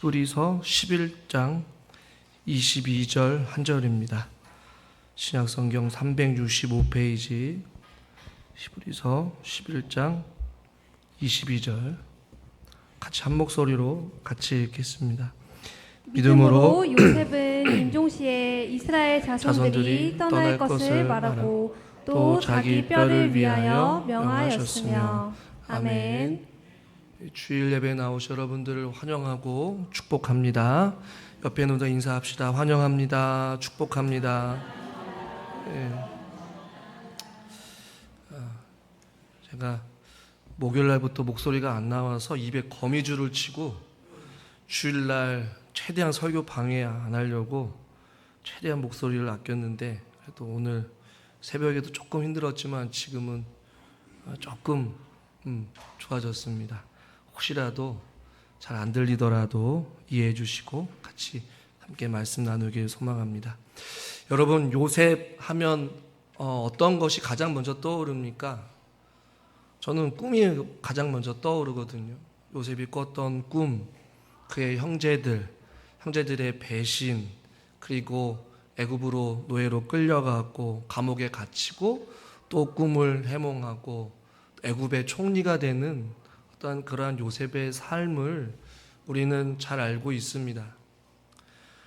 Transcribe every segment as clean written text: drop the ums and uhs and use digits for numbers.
히브리서 11장 22절 한 절입니다. 신약성경 365페이지 히브리서 11장 22절 같이 한 목소리로 같이 읽겠습니다. 믿음으로 요셉은 임종시에 이스라엘 자손들이 떠날 것을 말하고 또 자기 뼈를 위하여 명하였으며. 아멘. 주일 예배에 나오신 여러분들을 환영하고 축복합니다. 옆에 놓다 인사합시다. 환영합니다. 축복합니다. 제가 목요일날부터 목소리가 안 나와서 입에 거미줄을 치고 주일날 최대한 설교 방해 안 하려고 최대한 목소리를 아꼈는데, 그래도 오늘 새벽에도 조금 힘들었지만 지금은 조금 좋아졌습니다. 혹시라도 잘 안 들리더라도 이해해 주시고 같이 함께 말씀 나누길 소망합니다. 여러분, 요셉 하면 어떤 것이 가장 먼저 떠오릅니까? 저는 꿈이 가장 먼저 떠오르거든요. 요셉이 꿨던 꿈, 그의 형제들의 배신, 그리고 애굽으로 노예로 끌려가고 감옥에 갇히고 또 꿈을 해몽하고 애굽의 총리가 되는 어떤 그러한 요셉의 삶을 우리는 잘 알고 있습니다.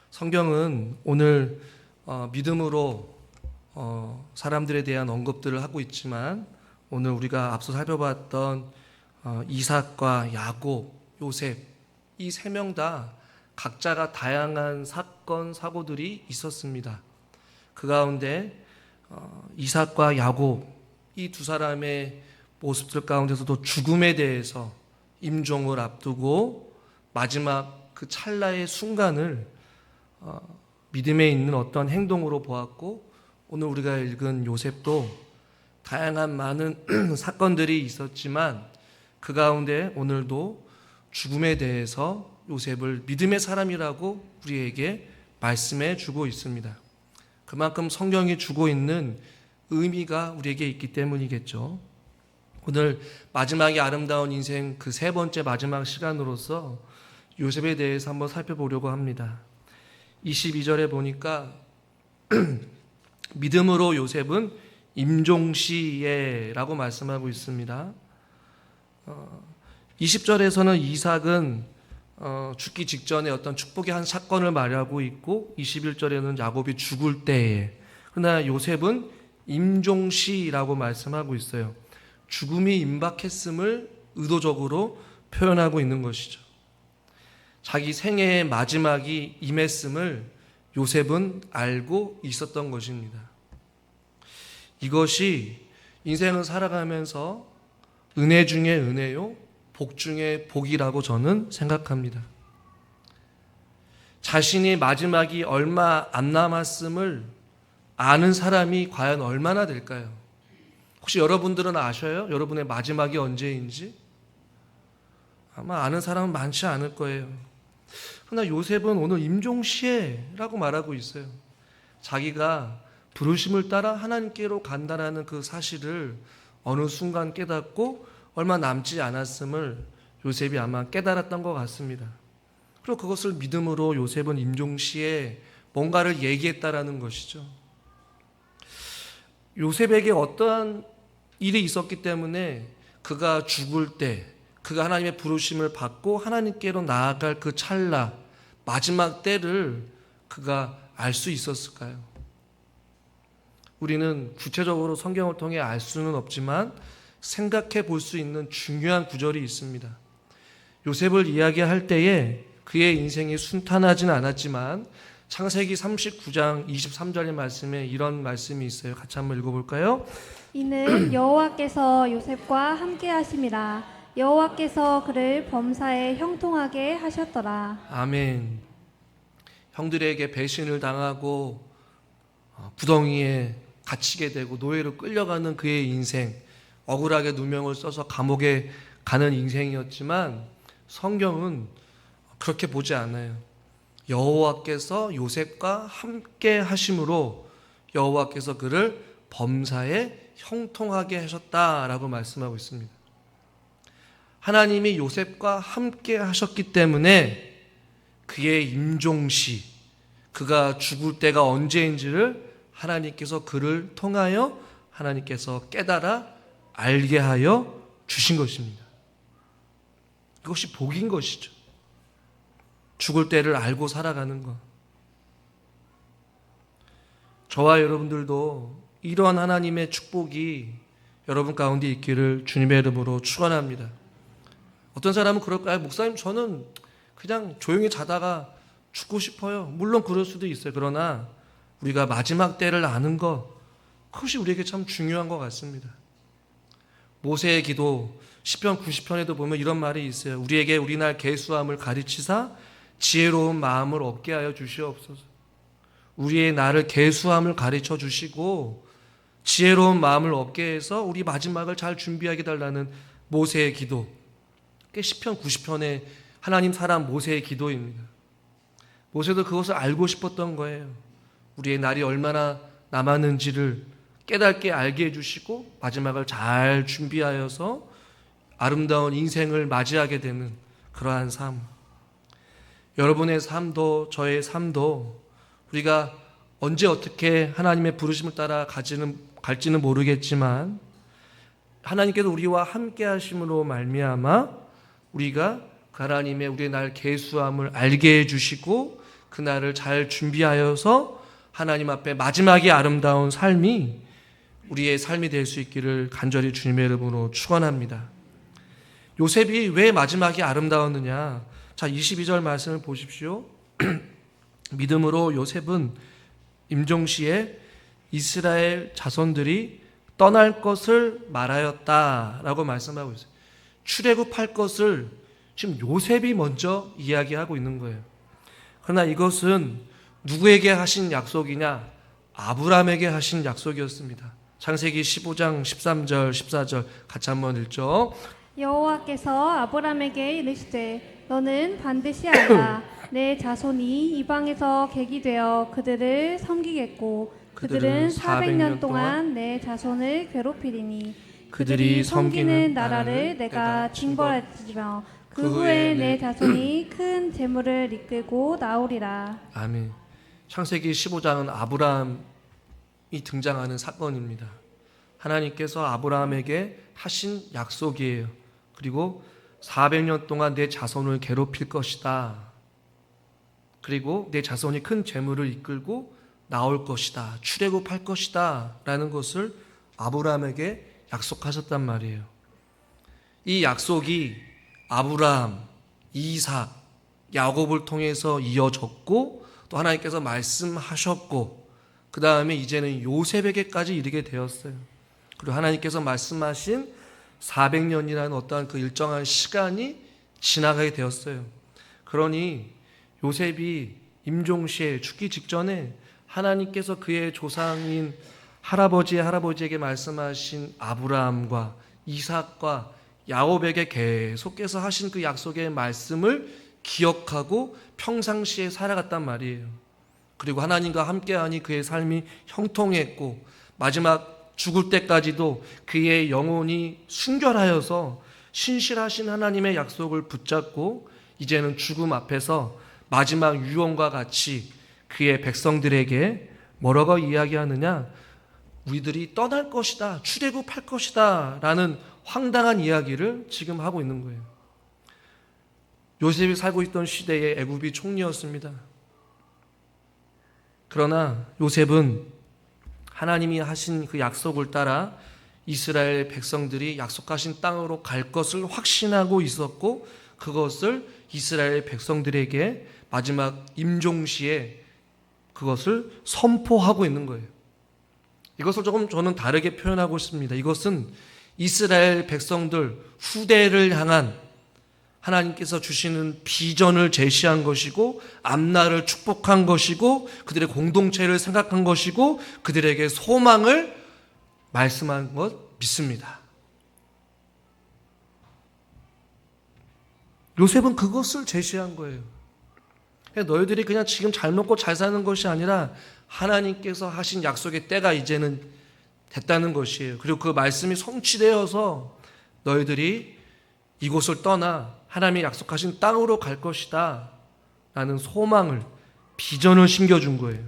성경은 오늘 믿음으로 사람들에 대한 언급들을 하고 있지만, 오늘 우리가 앞서 살펴봤던 이삭과 야곱, 요셉, 이 세 명 다 각자가 다양한 사건, 사고들이 있었습니다. 그 가운데 이삭과 야곱, 이 두 사람의 모습들 가운데서도 죽음에 대해서 임종을 앞두고 마지막 그 찰나의 순간을 믿음에 있는 어떤 행동으로 보았고, 오늘 우리가 읽은 요셉도 다양한 많은 사건들이 있었지만 그 가운데 오늘도 죽음에 대해서 요셉을 믿음의 사람이라고 우리에게 말씀해 주고 있습니다. 그만큼 성경이 주고 있는 의미가 우리에게 있기 때문이겠죠. 오늘 마지막에 아름다운 인생 그 세 번째 마지막 시간으로서 요셉에 대해서 한번 살펴보려고 합니다. 22절에 보니까 믿음으로 요셉은 임종시에라고 말씀하고 있습니다. 20절에서는 이삭은 죽기 직전에 어떤 축복의 한 사건을 말하고 있고, 21절에는 야곱이 죽을 때에, 그러나 요셉은 임종시라고 말씀하고 있어요. 죽음이 임박했음을 의도적으로 표현하고 있는 것이죠. 자기 생애의 마지막이 임했음을 요셉은 알고 있었던 것입니다. 이것이 인생을 살아가면서 은혜 중에 은혜요, 복 중에 복이라고 저는 생각합니다. 자신이 마지막이 얼마 안 남았음을 아는 사람이 과연 얼마나 될까요? 혹시 여러분들은 아셔요? 여러분의 마지막이 언제인지? 아마 아는 사람은 많지 않을 거예요. 그러나 요셉은 오늘 임종시에라고 말하고 있어요. 자기가 부르심을 따라 하나님께로 간다라는 그 사실을 어느 순간 깨닫고 얼마 남지 않았음을 요셉이 아마 깨달았던 것 같습니다. 그리고 그것을 믿음으로 요셉은 임종시에 뭔가를 얘기했다라는 것이죠. 요셉에게 어떠한 일이 있었기 때문에 그가 죽을 때, 그가 하나님의 부르심을 받고 하나님께로 나아갈 그 찰나, 마지막 때를 그가 알 수 있었을까요? 우리는 구체적으로 성경을 통해 알 수는 없지만 생각해 볼 수 있는 중요한 구절이 있습니다. 요셉을 이야기할 때에 그의 인생이 순탄하지는 않았지만 창세기 39장 23절의 말씀에 이런 말씀이 있어요. 같이 한번 읽어볼까요? 이는 여호와께서 요셉과 함께 하심이라. 여호와께서 그를 범사에 형통하게 하셨더라. 아멘. 형들에게 배신을 당하고 구덩이에 갇히게 되고 노예로 끌려가는 그의 인생, 억울하게 누명을 써서 감옥에 가는 인생이었지만 성경은 그렇게 보지 않아요. 여호와께서 요셉과 함께 하심으로 여호와께서 그를 범사에 형통하게 하셨다라고 말씀하고 있습니다. 하나님이 요셉과 함께 하셨기 때문에 그의 임종시, 그가 죽을 때가 언제인지를 하나님께서 그를 통하여 하나님께서 깨달아 알게 하여 주신 것입니다. 그것이 복인 것이죠. 죽을 때를 알고 살아가는 것. 저와 여러분들도 이러한 하나님의 축복이 여러분 가운데 있기를 주님의 이름으로 축원합니다. 어떤 사람은 그럴까요? 목사님, 저는 그냥 조용히 자다가 죽고 싶어요. 물론 그럴 수도 있어요. 그러나 우리가 마지막 때를 아는 것, 그것이 우리에게 참 중요한 것 같습니다. 모세의 기도 시편 90편에도 보면 이런 말이 있어요. 우리에게 우리날 계수함을 가르치사 지혜로운 마음을 얻게 하여 주시옵소서. 우리의 날을 계수함을 가르쳐 주시고 지혜로운 마음을 얻게 해서 우리 마지막을 잘 준비하게 달라는 모세의 기도. 그게 시편 90편의 하나님 사람 모세의 기도입니다. 모세도 그것을 알고 싶었던 거예요. 우리의 날이 얼마나 남았는지를 깨닫게 알게 해주시고 마지막을 잘 준비하여서 아름다운 인생을 맞이하게 되는 그러한 삶. 여러분의 삶도 저의 삶도 우리가 언제 어떻게 하나님의 부르심을 따라 갈지는 모르겠지만 하나님께서 우리와 함께 하심으로 말미암아 우리가 하나님의 우리의 날 계수함을 알게 해주시고 그 날을 잘 준비하여서 하나님 앞에 마지막이 아름다운 삶이 우리의 삶이 될 수 있기를 간절히 주님의 이름으로 축원합니다. 요셉이 왜 마지막이 아름다웠느냐? 자, 22절 말씀을 보십시오. 믿음으로 요셉은 임종시에 이스라엘 자손들이 떠날 것을 말하였다라고 말씀하고 있어요. 출애굽할 것을 지금 요셉이 먼저 이야기하고 있는 거예요. 그러나 이것은 누구에게 하신 약속이냐? 아브라함에게 하신 약속이었습니다. 창세기 15장 13절 14절 같이 한번 읽죠. 여호와께서 아브람에게 이르시되 너는 반드시 알라. 내 자손이 이방에서 객이 되어 그들을 섬기겠고 그들은 400년 동안 내 자손을 괴롭히리니 그들이 섬기는 나라를 내가 징벌할지며 그 후에 내 자손이 큰 재물을 이끌고 나오리라. 아멘. 창세기 15장은 아브라함이 등장하는 사건입니다. 하나님께서 아브라함에게 하신 약속이에요. 그리고 400년 동안 내 자손을 괴롭힐 것이다. 그리고 내 자손이 큰 재물을 이끌고 나올 것이다. 출애굽할 것이다. 라는 것을 아브라함에게 약속하셨단 말이에요. 이 약속이 아브라함, 이삭, 야곱을 통해서 이어졌고 또 하나님께서 말씀하셨고 그 다음에 이제는 요셉에게까지 이르게 되었어요. 그리고 하나님께서 말씀하신 400년이라는 어떠한 그 일정한 시간이 지나가게 되었어요. 그러니 요셉이 임종시에 죽기 직전에 하나님께서 그의 조상인 할아버지의 할아버지에게 말씀하신 아브라함과 이삭과 야곱에게 계속해서 하신 그 약속의 말씀을 기억하고 평상시에 살아갔단 말이에요. 그리고 하나님과 함께하니 그의 삶이 형통했고 마지막 죽을 때까지도 그의 영혼이 순결하여서 신실하신 하나님의 약속을 붙잡고 이제는 죽음 앞에서 마지막 유언과 같이 그의 백성들에게 뭐라고 이야기하느냐? 우리들이 떠날 것이다, 출애굽할 것이다 라는 황당한 이야기를 지금 하고 있는 거예요. 요셉이 살고 있던 시대에 애굽이 총리였습니다. 그러나 요셉은 하나님이 하신 그 약속을 따라 이스라엘 백성들이 약속하신 땅으로 갈 것을 확신하고 있었고 그것을 이스라엘 백성들에게 마지막 임종시에 그것을 선포하고 있는 거예요. 이것을 조금 저는 다르게 표현하고 싶습니다. 이것은 이스라엘 백성들 후대를 향한 하나님께서 주시는 비전을 제시한 것이고 앞날을 축복한 것이고 그들의 공동체를 생각한 것이고 그들에게 소망을 말씀한 것 믿습니다. 요셉은 그것을 제시한 거예요. 너희들이 그냥 지금 잘 먹고 잘 사는 것이 아니라 하나님께서 하신 약속의 때가 이제는 됐다는 것이에요. 그리고 그 말씀이 성취되어서 너희들이 이곳을 떠나 하나님이 약속하신 땅으로 갈 것이다 라는 소망을, 비전을 심겨준 거예요.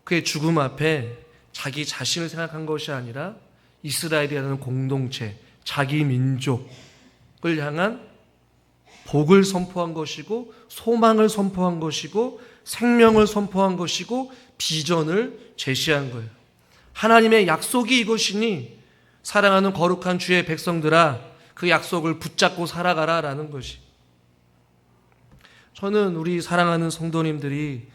그의 죽음 앞에 자기 자신을 생각한 것이 아니라 이스라엘이라는 공동체, 자기 민족을 향한 복을 선포한 것이고, 소망을 선포한 것이고, 생명을 선포한 것이고, 비전을 제시한 거예요. 하나님의 약속이 이것이니 사랑하는 거룩한 주의 백성들아, 그 약속을 붙잡고 살아가라 라는 것이. 저는 우리 사랑하는 성도님들이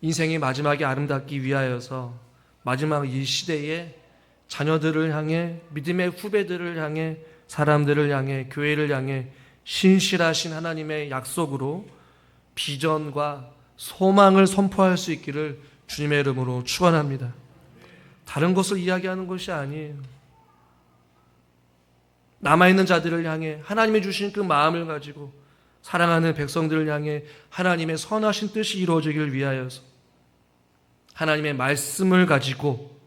인생의 마지막이 아름답기 위하여서 마지막 이 시대에 자녀들을 향해, 믿음의 후배들을 향해, 사람들을 향해, 교회를 향해 신실하신 하나님의 약속으로 비전과 소망을 선포할 수 있기를 주님의 이름으로 축원합니다. 다른 것을 이야기하는 것이 아니에요. 남아있는 자들을 향해 하나님이 주신 그 마음을 가지고 사랑하는 백성들을 향해 하나님의 선하신 뜻이 이루어지길 위하여서 하나님의 말씀을 가지고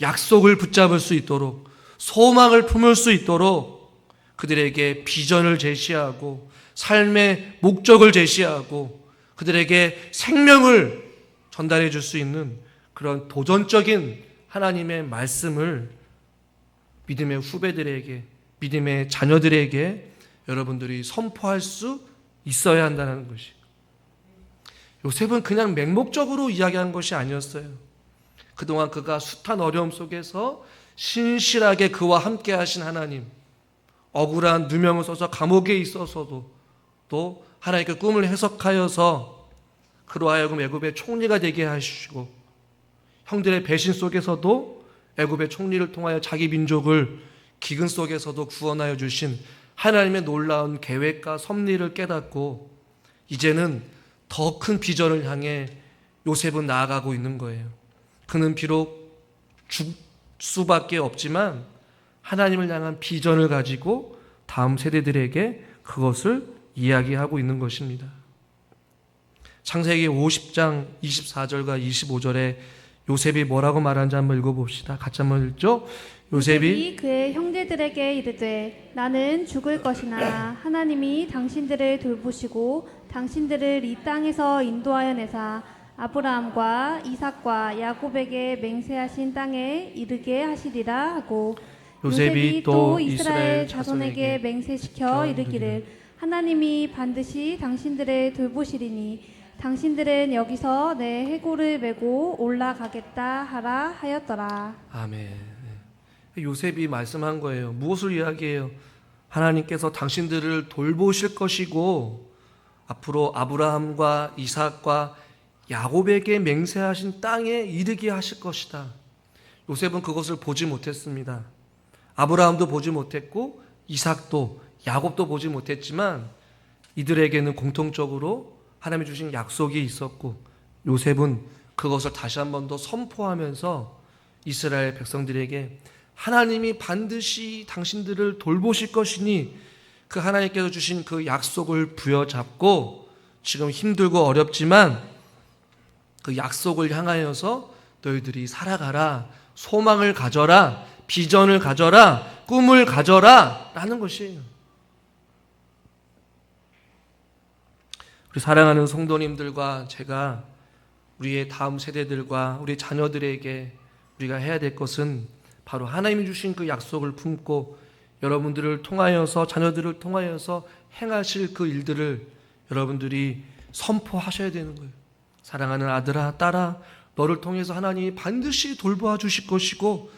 약속을 붙잡을 수 있도록, 소망을 품을 수 있도록 그들에게 비전을 제시하고 삶의 목적을 제시하고 그들에게 생명을 전달해 줄 수 있는 그런 도전적인 하나님의 말씀을 믿음의 후배들에게, 믿음의 자녀들에게 여러분들이 선포할 수 있어야 한다는 것이. 요셉은 그냥 맹목적으로 이야기한 것이 아니었어요. 그동안 그가 숱한 어려움 속에서 신실하게 그와 함께 하신 하나님, 억울한 누명을 써서 감옥에 있어서도 또 하나님께 꿈을 해석하여서 그로 하여금 애굽의 총리가 되게 하시고, 형들의 배신 속에서도 애굽의 총리를 통하여 자기 민족을 기근 속에서도 구원하여 주신 하나님의 놀라운 계획과 섭리를 깨닫고 이제는 더 큰 비전을 향해 요셉은 나아가고 있는 거예요. 그는 비록 죽을 수밖에 없지만 하나님을 향한 비전을 가지고 다음 세대들에게 그것을 이야기하고 있는 것입니다. 창세기 50장 24절과 25절에 요셉이 뭐라고 말하는지 한번 읽어봅시다. 같이 한번 읽죠. 요셉이 그의 형제들에게 이르되 나는 죽을 것이나 하나님이 당신들을 돌보시고 당신들을 이 땅에서 인도하여 내사 아브라함과 이삭과 야곱에게 맹세하신 땅에 이르게 하시리라 하고, 요셉이 또 이스라엘 자손에게 맹세시켜 이르기를 하나님이 반드시 당신들을 돌보시리니 당신들은 여기서 내 해골을 메고 올라가겠다 하라 하였더라. 아멘. 요셉이 말씀한 거예요. 무엇을 이야기해요? 하나님께서 당신들을 돌보실 것이고 앞으로 아브라함과 이삭과 야곱에게 맹세하신 땅에 이르게 하실 것이다. 요셉은 그것을 보지 못했습니다. 아브라함도 보지 못했고 이삭도 야곱도 보지 못했지만 이들에게는 공통적으로 하나님이 주신 약속이 있었고 요셉은 그것을 다시 한 번 더 선포하면서 이스라엘 백성들에게 하나님이 반드시 당신들을 돌보실 것이니 그 하나님께서 주신 그 약속을 부여잡고 지금 힘들고 어렵지만 그 약속을 향하여서 너희들이 살아가라, 소망을 가져라, 비전을 가져라, 꿈을 가져라 라는 것이에요. 우리 사랑하는 성도님들과 제가 우리의 다음 세대들과 우리 자녀들에게 우리가 해야 될 것은 바로 하나님이 주신 그 약속을 품고 여러분들을 통하여서, 자녀들을 통하여서 행하실 그 일들을 여러분들이 선포하셔야 되는 거예요. 사랑하는 아들아, 딸아, 너를 통해서 하나님이 반드시 돌보아 주실 것이고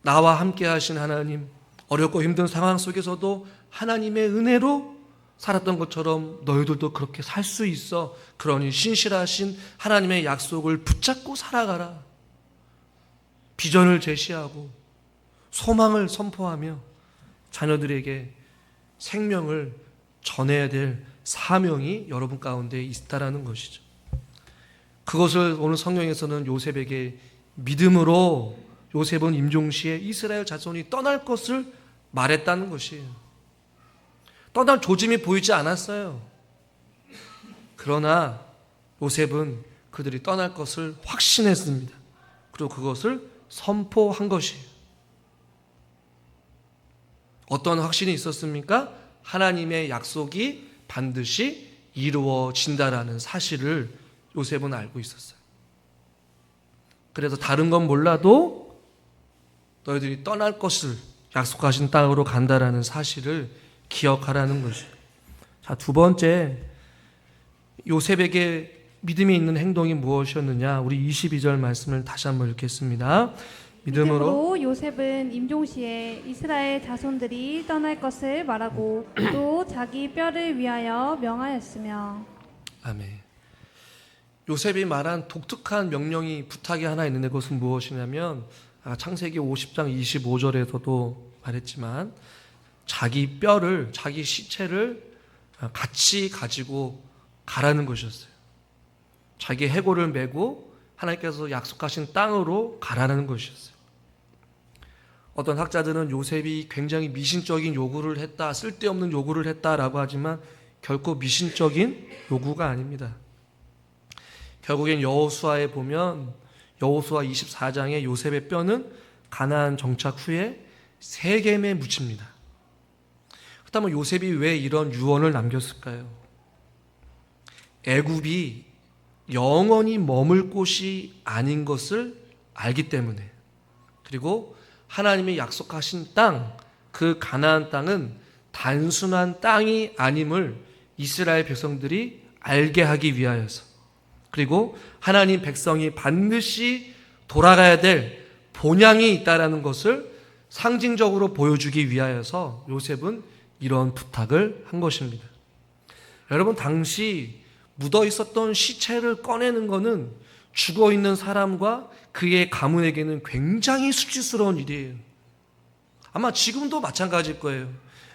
나와 함께 하신 하나님, 어렵고 힘든 상황 속에서도 하나님의 은혜로 살았던 것처럼 너희들도 그렇게 살 수 있어. 그러니 신실하신 하나님의 약속을 붙잡고 살아가라. 비전을 제시하고 소망을 선포하며 자녀들에게 생명을 전해야 될 사명이 여러분 가운데 있다라는 것이죠. 그것을 오늘 성경에서는 요셉에게 믿음으로 요셉은 임종시에 이스라엘 자손이 떠날 것을 말했다는 것이에요. 떠날 조짐이 보이지 않았어요. 그러나 요셉은 그들이 떠날 것을 확신했습니다. 그리고 그것을 선포한 것이에요. 어떤 확신이 있었습니까? 하나님의 약속이 반드시 이루어진다라는 사실을 요셉은 알고 있었어요. 그래서 다른 건 몰라도 너희들이 떠날 것을 약속하신 땅으로 간다라는 사실을 기억하라는 것이에요. 자, 두 번째, 요셉에게 믿음이 있는 행동이 무엇이었느냐? 우리 22절 말씀을 다시 한번 읽겠습니다. 믿음으로 요셉은 임종시에 이스라엘 자손들이 떠날 것을 말하고 또 자기 뼈를 위하여 명하였으며. 아멘. 요셉이 말한 독특한 명령이 부탁이 하나 있는데 그것은 무엇이냐면 창세기 50장 25절에서도 말했지만 자기 뼈를, 자기 시체를 같이 가지고 가라는 것이었어요. 자기 해골을 메고 하나님께서 약속하신 땅으로 가라는 것이었어요. 어떤 학자들은 요셉이 굉장히 미신적인 요구를 했다, 쓸데없는 요구를 했다라고 하지만 결코 미신적인 요구가 아닙니다. 결국엔 여호수아에 보면 여호수아 24장에 요셉의 뼈는 가나안 정착 후에 세겜에 묻힙니다. 그렇다면 요셉이 왜 이런 유언을 남겼을까요? 애굽이 영원히 머물 곳이 아닌 것을 알기 때문에, 그리고 하나님이 약속하신 땅, 그 가나안 땅은 단순한 땅이 아님을 이스라엘 백성들이 알게 하기 위하여서, 그리고 하나님 백성이 반드시 돌아가야 될 본향이 있다라는 것을 상징적으로 보여주기 위하여서 요셉은 이런 부탁을 한 것입니다. 여러분, 당시 묻어 있었던 시체를 꺼내는 것은 죽어 있는 사람과 그의 가문에게는 굉장히 수치스러운 일이에요. 아마 지금도 마찬가지일 거예요.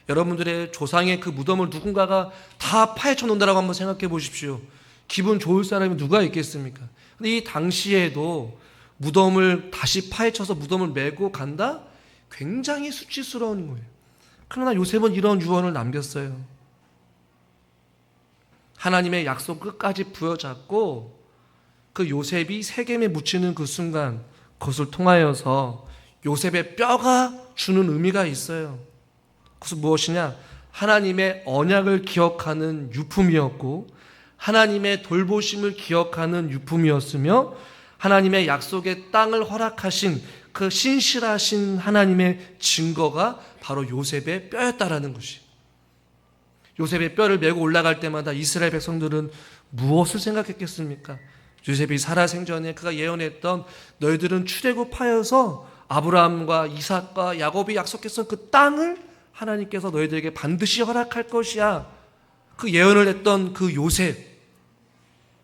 여러분들의 조상의 그 무덤을 누군가가 다 파헤쳐 놓는다라고 한번 생각해 보십시오. 기분 좋을 사람이 누가 있겠습니까? 근데 이 당시에도 무덤을 다시 파헤쳐서 무덤을 메고 간다? 굉장히 수치스러운 거예요. 그러나 요셉은 이런 유언을 남겼어요. 하나님의 약속 끝까지 부여잡고 그 요셉이 세겜에 묻히는 그 순간, 그것을 통하여서 요셉의 뼈가 주는 의미가 있어요. 그것은 무엇이냐? 하나님의 언약을 기억하는 유품이었고 하나님의 돌보심을 기억하는 유품이었으며 하나님의 약속의 땅을 허락하신 그 신실하신 하나님의 증거가 바로 요셉의 뼈였다라는 것이. 요셉의 뼈를 메고 올라갈 때마다 이스라엘 백성들은 무엇을 생각했겠습니까? 요셉이 살아생전에 그가 예언했던 너희들은 출애굽하여서 아브라함과 이삭과 야곱이 약속했던 그 땅을 하나님께서 너희들에게 반드시 허락할 것이야. 그 예언을 했던 그 요셉,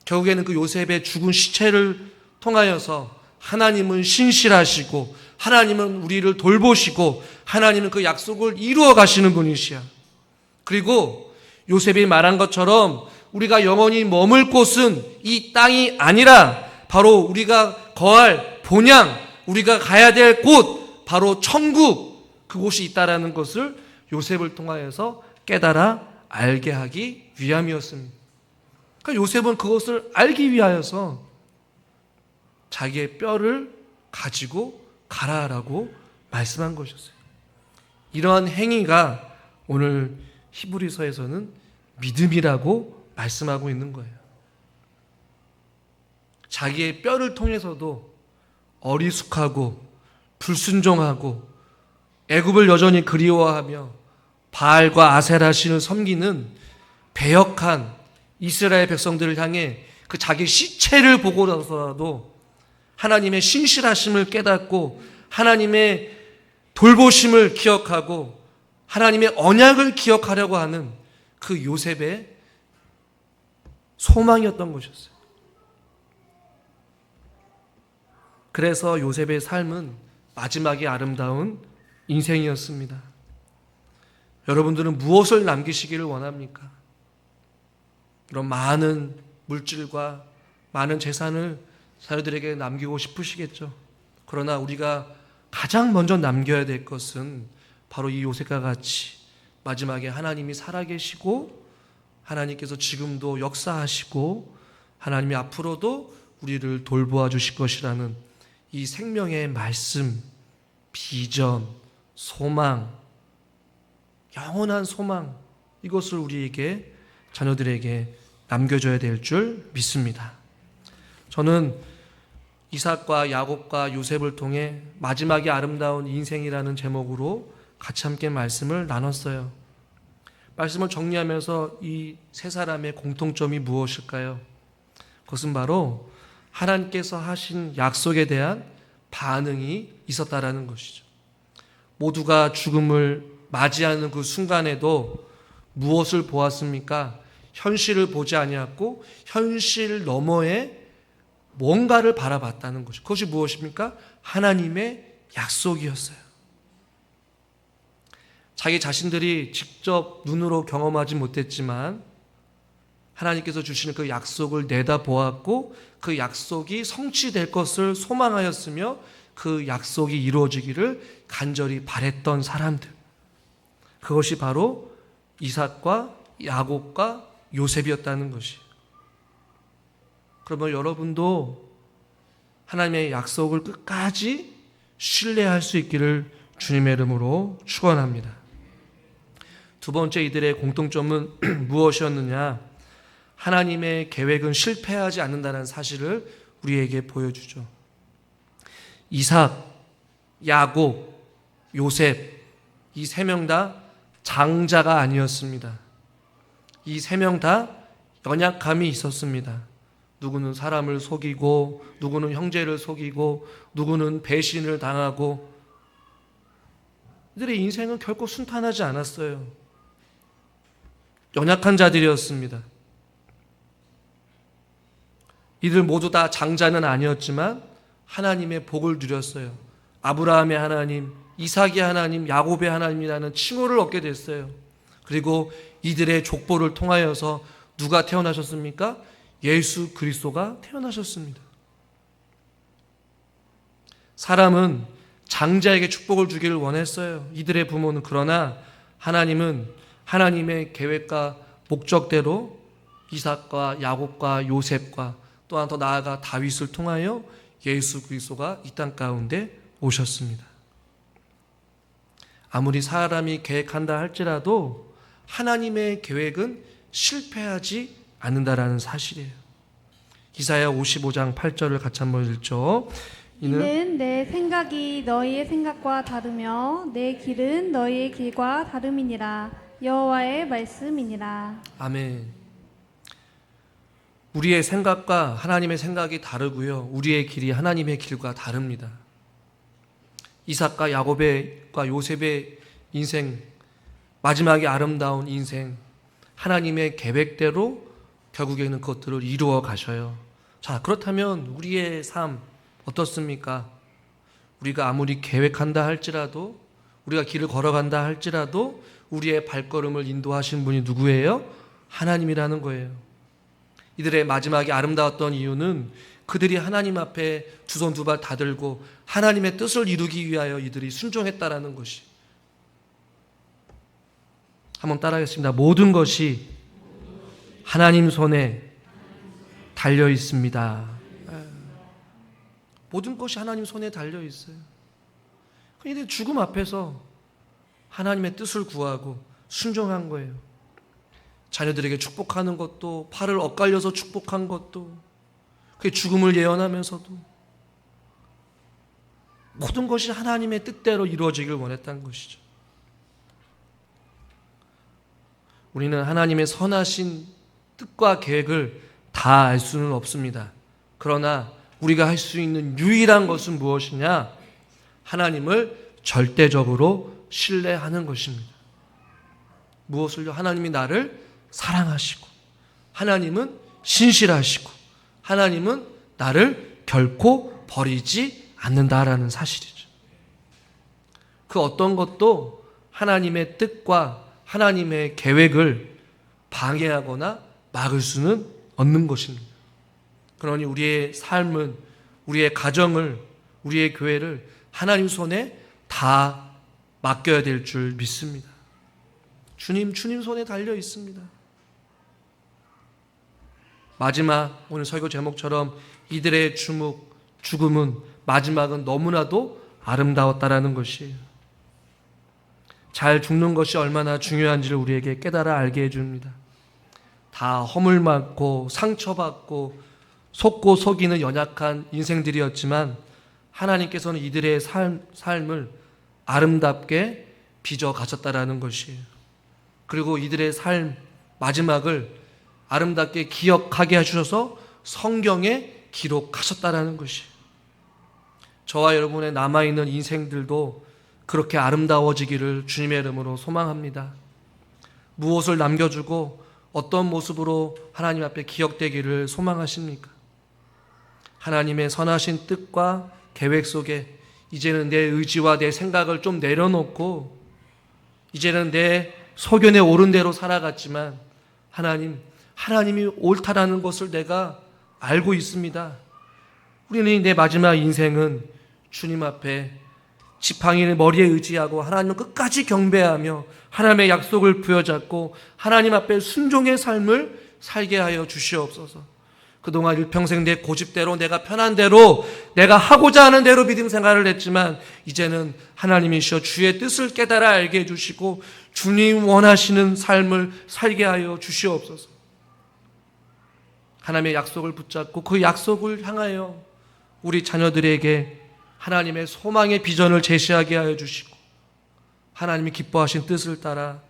결국에는 그 요셉의 죽은 시체를 통하여서 하나님은 신실하시고 하나님은 우리를 돌보시고 하나님은 그 약속을 이루어 가시는 분이시야. 그리고 요셉이 말한 것처럼 우리가 영원히 머물 곳은 이 땅이 아니라 바로 우리가 거할 본향, 우리가 가야 될 곳, 바로 천국, 그곳이 있다라는 것을 요셉을 통하여서 깨달아 알게 하기 위함이었습니다. 그러니까 요셉은 그것을 알기 위하여서 자기의 뼈를 가지고 가라라고 말씀한 것이었어요. 이러한 행위가 오늘 히브리서에서는 믿음이라고 말씀하고 있는 거예요. 자기의 뼈를 통해서도 어리숙하고 불순종하고 애굽을 여전히 그리워하며 바알과 아세라 신을 섬기는 배역한 이스라엘 백성들을 향해 그 자기 시체를 보고서라도 하나님의 신실하심을 깨닫고 하나님의 돌보심을 기억하고 하나님의 언약을 기억하려고 하는 그 요셉의 소망이었던 것이었어요. 그래서 요셉의 삶은 마지막에 아름다운 인생이었습니다. 여러분들은 무엇을 남기시기를 원합니까? 이런 많은 물질과 많은 재산을 자녀들에게 남기고 싶으시겠죠. 그러나 우리가 가장 먼저 남겨야 될 것은 바로 이 요셉과 같이 마지막에 하나님이 살아계시고 하나님께서 지금도 역사하시고 하나님이 앞으로도 우리를 돌보아 주실 것이라는 이 생명의 말씀, 비전, 소망, 영원한 소망, 이것을 우리에게 자녀들에게 남겨줘야 될 줄 믿습니다. 저는 이삭과 야곱과 요셉을 통해 마지막이 아름다운 인생이라는 제목으로 같이 함께 말씀을 나눴어요. 말씀을 정리하면서 이 세 사람의 공통점이 무엇일까요? 그것은 바로 하나님께서 하신 약속에 대한 반응이 있었다라는 것이죠. 모두가 죽음을 맞이하는 그 순간에도 무엇을 보았습니까? 현실을 보지 아니했고 현실 너머에 뭔가를 바라봤다는 것이죠. 그것이 무엇입니까? 하나님의 약속이었어요. 자기 자신들이 직접 눈으로 경험하지 못했지만 하나님께서 주시는 그 약속을 내다보았고 그 약속이 성취될 것을 소망하였으며 그 약속이 이루어지기를 간절히 바랬던 사람들. 그것이 바로 이삭과 야곱과 요셉이었다는 것이. 그러면 여러분도 하나님의 약속을 끝까지 신뢰할 수 있기를 주님의 이름으로 축원합니다. 두 번째 이들의 공통점은 무엇이었느냐? 하나님의 계획은 실패하지 않는다는 사실을 우리에게 보여주죠. 이삭, 야곱, 요셉 이 세 명 다 장자가 아니었습니다. 이 세 명 다 연약함이 있었습니다. 누구는 사람을 속이고 누구는 형제를 속이고 누구는 배신을 당하고 이들의 인생은 결코 순탄하지 않았어요. 연약한 자들이었습니다. 이들 모두 다 장자는 아니었지만 하나님의 복을 누렸어요. 아브라함의 하나님, 이삭의 하나님, 야곱의 하나님이라는 칭호를 얻게 됐어요. 그리고 이들의 족보를 통하여서 누가 태어나셨습니까? 예수 그리스도가 태어나셨습니다. 사람은 장자에게 축복을 주기를 원했어요. 이들의 부모는. 그러나 하나님은 하나님의 계획과 목적대로 이삭과 야곱과 요셉과 또한 더 나아가 다윗을 통하여 예수 그리스도가 이 땅 가운데 오셨습니다. 아무리 사람이 계획한다 할지라도 하나님의 계획은 실패하지 않는다라는 사실이에요. 이사야 55장 8절을 같이 한번 읽죠. 이는 내 생각이 너희의 생각과 다르며 내 길은 너희의 길과 다름이니라. 여호와의 말씀이니라. 아멘. 우리의 생각과 하나님의 생각이 다르고요. 우리의 길이 하나님의 길과 다릅니다. 이삭과 야곱과 요셉의 인생, 마지막에 아름다운 인생, 하나님의 계획대로 결국에는 그것들을 이루어 가셔요. 자, 그렇다면 우리의 삶 어떻습니까? 우리가 아무리 계획한다 할지라도, 우리가 길을 걸어간다 할지라도 우리의 발걸음을 인도하신 분이 누구예요? 하나님이라는 거예요. 이들의 마지막이 아름다웠던 이유는 그들이 하나님 앞에 두 손 두 발 다 들고 하나님의 뜻을 이루기 위하여 이들이 순종했다라는 것이. 한번 따라하겠습니다. 모든 것이 하나님 손에 달려 있습니다. 모든 것이 하나님 손에 달려 있어요. 이들 죽음 앞에서 하나님의 뜻을 구하고 순종한 거예요. 자녀들에게 축복하는 것도, 팔을 엇갈려서 축복한 것도, 그 죽음을 예언하면서도 모든 것이 하나님의 뜻대로 이루어지길 원했다는 것이죠. 우리는 하나님의 선하신 뜻과 계획을 다 알 수는 없습니다. 그러나 우리가 할 수 있는 유일한 것은 무엇이냐? 하나님을 절대적으로 신뢰하는 것입니다. 무엇을요? 하나님이 나를 사랑하시고, 하나님은 신실하시고, 하나님은 나를 결코 버리지 않는다라는 사실이죠. 그 어떤 것도 하나님의 뜻과 하나님의 계획을 방해하거나 막을 수는 없는 것입니다. 그러니 우리의 삶은, 우리의 가정을, 우리의 교회를 하나님 손에 다 맡겨야 될 줄 믿습니다. 주님 손에 달려 있습니다. 마지막 오늘 설교 제목처럼 이들의 죽음은 마지막은 너무나도 아름다웠다라는 것이에요. 잘 죽는 것이 얼마나 중요한지를 우리에게 깨달아 알게 해줍니다. 다 허물 많고 상처받고 속고 속이는 연약한 인생들이었지만 하나님께서는 이들의 삶을 아름답게 빚어 가셨다라는 것이에요. 그리고 이들의 삶 마지막을 아름답게 기억하게 해주셔서 성경에 기록하셨다라는 것이에요. 저와 여러분의 남아있는 인생들도 그렇게 아름다워지기를 주님의 이름으로 소망합니다. 무엇을 남겨주고 어떤 모습으로 하나님 앞에 기억되기를 소망하십니까? 하나님의 선하신 뜻과 계획 속에 이제는 내 의지와 내 생각을 좀 내려놓고 이제는 내 소견에 오른 대로 살아갔지만 하나님이 옳다라는 것을 내가 알고 있습니다. 우리는 내 마지막 인생은 주님 앞에 지팡이를 머리에 의지하고 하나님을 끝까지 경배하며 하나님의 약속을 부여잡고 하나님 앞에 순종의 삶을 살게 하여 주시옵소서. 그동안 일평생 내 고집대로 내가 편한 대로 내가 하고자 하는 대로 믿음 생활을 했지만 이제는 하나님이시여 주의 뜻을 깨달아 알게 해주시고 주님 원하시는 삶을 살게 하여 주시옵소서. 하나님의 약속을 붙잡고 그 약속을 향하여 우리 자녀들에게 하나님의 소망의 비전을 제시하게 하여 주시고 하나님이 기뻐하신 뜻을 따라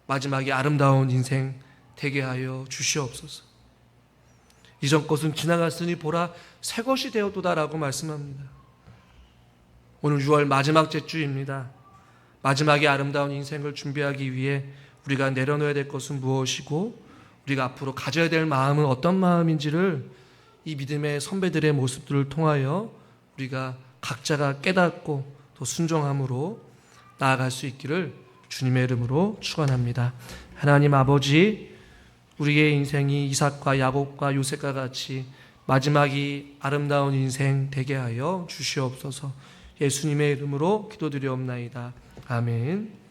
마지막에 아름다운 인생 되게 하여 주시옵소서. 이전 것은 지나갔으니 보라 새 것이 되었도다라고 말씀합니다. 오늘 6월 마지막 주입니다. 마지막에 아름다운 인생을 준비하기 위해 우리가 내려놓아야 될 것은 무엇이고 우리가 앞으로 가져야 될 마음은 어떤 마음인지를 이 믿음의 선배들의 모습들을 통하여 우리가 각자가 깨닫고 또 순종함으로 나아갈 수 있기를 주님의 이름으로 축원합니다. 하나님 아버지, 우리의 인생이 이삭과 야곱과 요셉과 같이 마지막이 아름다운 인생 되게 하여 주시옵소서. 예수님의 이름으로 기도드리옵나이다. 아멘.